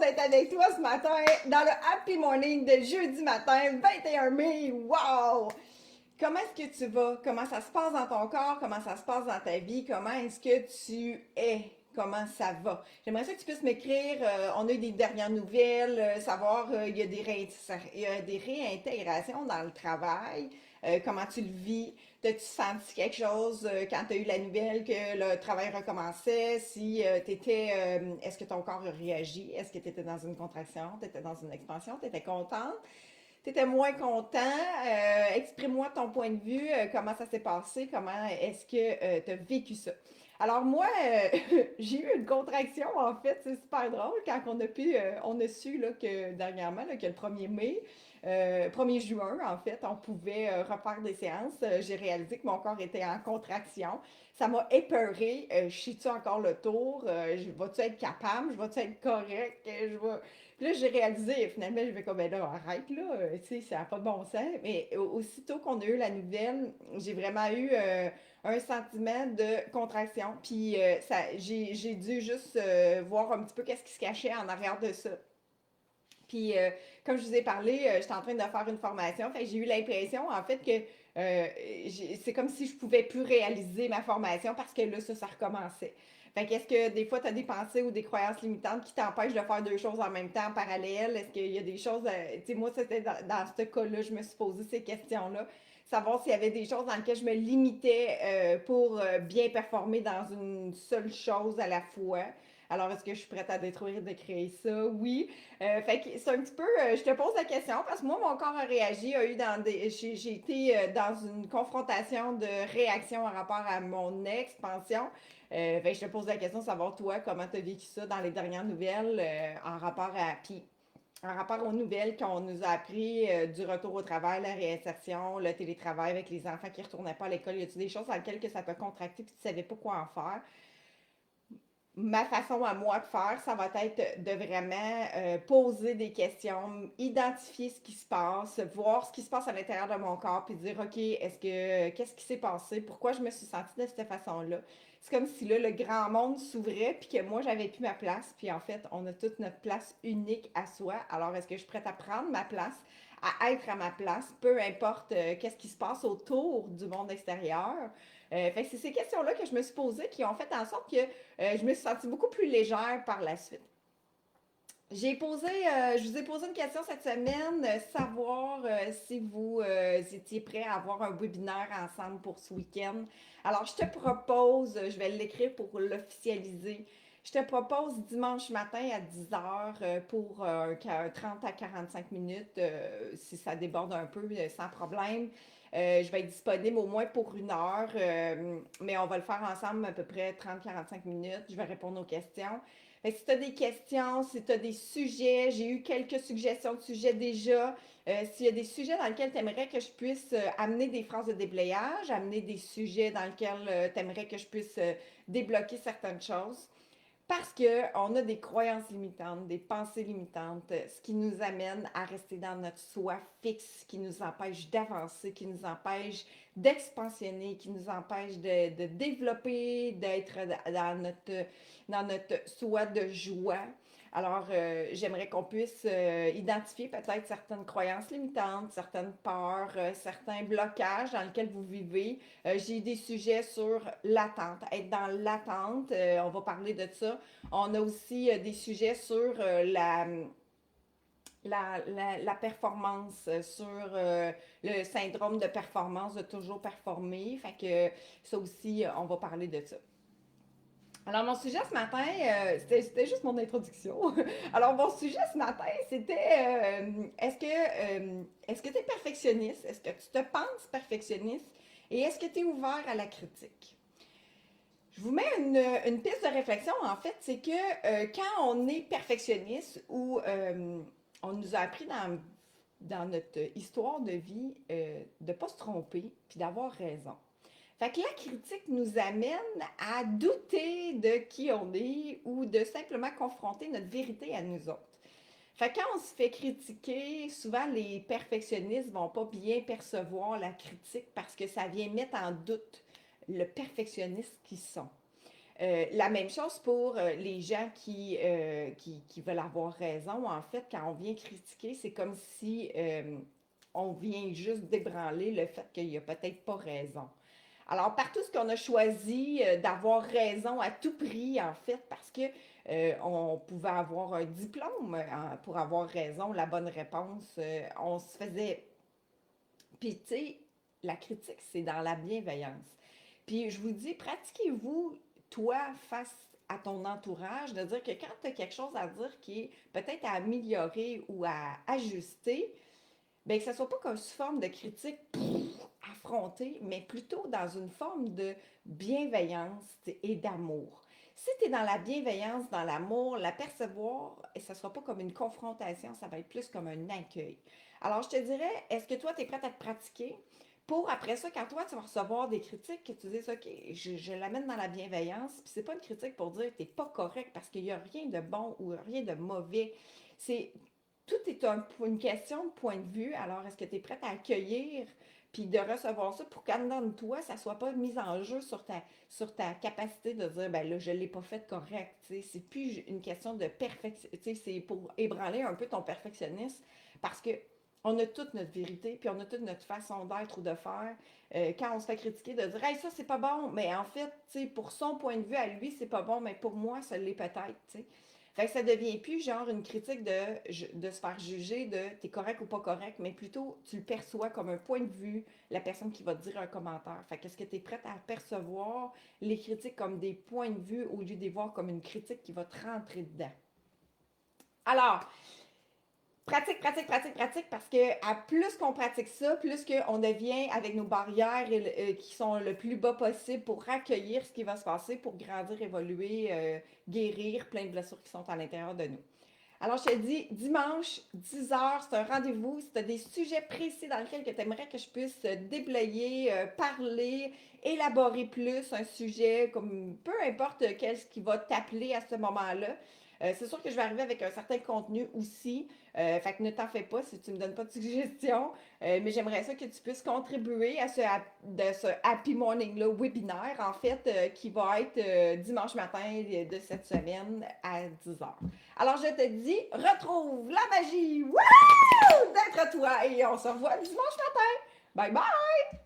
d'être avec toi ce matin dans le Happy Morning de jeudi matin, 21 mai. Wow! Comment est-ce que tu vas? Comment ça se passe dans ton corps? Comment ça se passe dans ta vie? Comment est-ce que tu es? Comment ça va? J'aimerais ça que tu puisses m'écrire. On a eu des dernières nouvelles, savoir il y a il y a des réintégrations dans le travail. Comment tu le vis? T'as-tu senti quelque chose quand tu as eu la nouvelle que le travail recommençait? Si est-ce que ton corps a réagi? Est-ce que tu étais dans une contraction? Tu étais dans une expansion? Tu étais contente? Tu étais moins content? Exprime-moi ton point de vue. Comment ça s'est passé? Comment est-ce que tu as vécu ça? Alors moi, j'ai eu une contraction en fait, c'est super drôle quand on a su là, que dernièrement là, que le 1er mai, 1er juin en fait, on pouvait refaire des séances. J'ai réalisé que mon corps était en contraction. Ça m'a épeurée. Je suis-tu encore le tour? Vas-tu être capable? Je vais-tu être correct? Puis là, j'ai réalisé, finalement, je vais comme, ben là, arrête là, tu sais, ça n'a pas de bon sens. Mais aussitôt qu'on a eu la nouvelle, j'ai vraiment eu un sentiment de contraction. Puis j'ai dû juste voir un petit peu qu'est-ce qui se cachait en arrière de ça. Puis, comme je vous ai parlé, j'étais en train de faire une formation. Fait que j'ai eu l'impression, en fait, que c'est comme si je pouvais plus réaliser ma formation parce que là, ça recommençait. Fait qu'est-ce que des fois, tu as des pensées ou des croyances limitantes qui t'empêchent de faire deux choses en même temps, en parallèle? Est-ce qu'il y a des choses, tu sais, moi, c'était dans ce cas-là, je me suis posé ces questions-là. Savoir s'il y avait des choses dans lesquelles je me limitais pour bien performer dans une seule chose à la fois. Alors, est-ce que je suis prête à détruire, de créer ça? Oui. Fait que c'est un petit peu, je te pose la question parce que moi, mon corps a réagi, j'ai été dans une confrontation de réaction en rapport à mon expansion. Fait que je te pose la question de savoir, toi, comment tu as vécu ça dans les dernières nouvelles en rapport aux nouvelles qu'on nous a appris du retour au travail, la réinsertion, le télétravail avec les enfants qui ne retournaient pas à l'école. Y a-t-il des choses dans lesquelles que ça peut contracter et tu ne savais pas quoi en faire? Ma façon à moi de faire, ça va être de vraiment poser des questions, identifier ce qui se passe, voir ce qui se passe à l'intérieur de mon corps, puis dire, OK, qu'est-ce qui s'est passé? Pourquoi je me suis sentie de cette façon-là? C'est comme si là, le grand monde s'ouvrait, puis que moi, j'avais plus ma place. Puis en fait, on a toute notre place unique à soi. Alors, est-ce que je suis prête à prendre ma place, à être à ma place, peu importe qu'est-ce qui se passe autour du monde extérieur? Fait que c'est ces questions-là que je me suis posées qui ont fait en sorte que je me suis sentie beaucoup plus légère par la suite. Je vous ai posé une question cette semaine, savoir si vous étiez prêts à avoir un webinaire ensemble pour ce week-end. Alors, je te propose, je vais l'écrire pour l'officialiser. Je te propose dimanche matin à 10 heures pour 30 à 45 minutes, si ça déborde un peu, sans problème. Je vais être disponible au moins pour 1 heure, mais on va le faire ensemble à peu près 30-45 minutes. Je vais répondre aux questions. Fait que si tu as des questions, si tu as des sujets, j'ai eu quelques suggestions de sujets déjà. S'il y a des sujets dans lesquels tu aimerais que je puisse amener des phrases de déblayage, amener des sujets dans lesquels tu aimerais que je puisse débloquer certaines choses, parce qu'on a des croyances limitantes, des pensées limitantes, ce qui nous amène à rester dans notre soi fixe, qui nous empêche d'avancer, qui nous empêche d'expansionner, qui nous empêche de développer, d'être dans notre soi de joie. Alors, j'aimerais qu'on puisse identifier peut-être certaines croyances limitantes, certaines peurs, certains blocages dans lesquels vous vivez. J'ai des sujets sur l'attente, être dans l'attente, on va parler de ça. On a aussi des sujets sur la performance, sur le syndrome de performance, de toujours performer. Fait que ça aussi, on va parler de ça. Alors, mon sujet ce matin, c'était juste mon introduction. Alors, mon sujet ce matin, c'était est-ce que tu es perfectionniste? Est-ce que tu te penses perfectionniste? Et est-ce que tu es ouvert à la critique? Je vous mets une piste de réflexion, en fait, c'est que quand on est perfectionniste ou on nous a appris dans notre histoire de vie de ne pas se tromper puis d'avoir raison. Fait que la critique nous amène à douter de qui on est ou de simplement confronter notre vérité à nous autres. Fait que quand on se fait critiquer, souvent les perfectionnistes vont pas bien percevoir la critique parce que ça vient mettre en doute le perfectionniste qu'ils sont. La même chose pour les gens qui veulent avoir raison. En fait, quand on vient critiquer, c'est comme si on vient juste débranler le fait qu'il n'y a peut-être pas raison. Alors, partout ce qu'on a choisi d'avoir raison à tout prix, en fait, parce que on pouvait avoir un diplôme pour avoir raison, la bonne réponse, on se faisait. Puis, tu sais, la critique, c'est dans la bienveillance. Puis, je vous dis, pratiquez-vous, toi, face à ton entourage, de dire que quand tu as quelque chose à dire qui est peut-être à améliorer ou à ajuster, bien que ce ne soit pas comme sous forme de critique affrontée, mais plutôt dans une forme de bienveillance et d'amour. Si tu es dans la bienveillance, dans l'amour, l'apercevoir, et ce ne sera pas comme une confrontation, ça va être plus comme un accueil. Alors, je te dirais, est-ce que toi, tu es prête à te pratiquer pour après ça, quand toi, tu vas recevoir des critiques, que tu dises, OK, je l'amène dans la bienveillance, puis c'est pas une critique pour dire que tu n'es pas correct parce qu'il n'y a rien de bon ou rien de mauvais. C'est tout est une question de point de vue. Alors, est-ce que tu es prête à accueillir puis de recevoir ça pour qu'en dedans de toi, ça ne soit pas mis en jeu sur ta capacité de dire, ben là, je ne l'ai pas fait correct. C'est plus une question de perfection. C'est pour ébranler un peu ton perfectionnisme parce que on a toute notre vérité, puis on a toute notre façon d'être ou de faire. Quand on se fait critiquer, de dire, hey, ça, c'est pas bon, mais en fait, pour son point de vue à lui, c'est pas bon, mais pour moi, ça l'est peut-être. T'sais. Fait que ça devient plus genre une critique de se faire juger de t'es correct ou pas correct, mais plutôt tu le perçois comme un point de vue, la personne qui va te dire un commentaire. Fait que est-ce que tu es prête à percevoir les critiques comme des points de vue au lieu de les voir comme une critique qui va te rentrer dedans? Alors, pratique, pratique, pratique, pratique, parce que à plus qu'on pratique ça, plus qu'on devient avec nos barrières qui sont le plus bas possible pour accueillir ce qui va se passer, pour grandir, évoluer, guérir plein de blessures qui sont à l'intérieur de nous. Alors, je te dis, dimanche, 10 heures, c'est un rendez-vous. Si tu as des sujets précis dans lesquels tu aimerais que je puisse déblayer, parler, élaborer plus un sujet, comme peu importe quel ce qui va t'appeler à ce moment-là, c'est sûr que je vais arriver avec un certain contenu aussi. Fait que ne t'en fais pas si tu ne me donnes pas de suggestions. Mais j'aimerais ça que tu puisses contribuer à ce Happy Morning-là webinaire, en fait, qui va être dimanche matin de cette semaine à 10 heures. Alors, je te dis, retrouve la magie, wouh, d'être toi et on se revoit dimanche matin. Bye bye!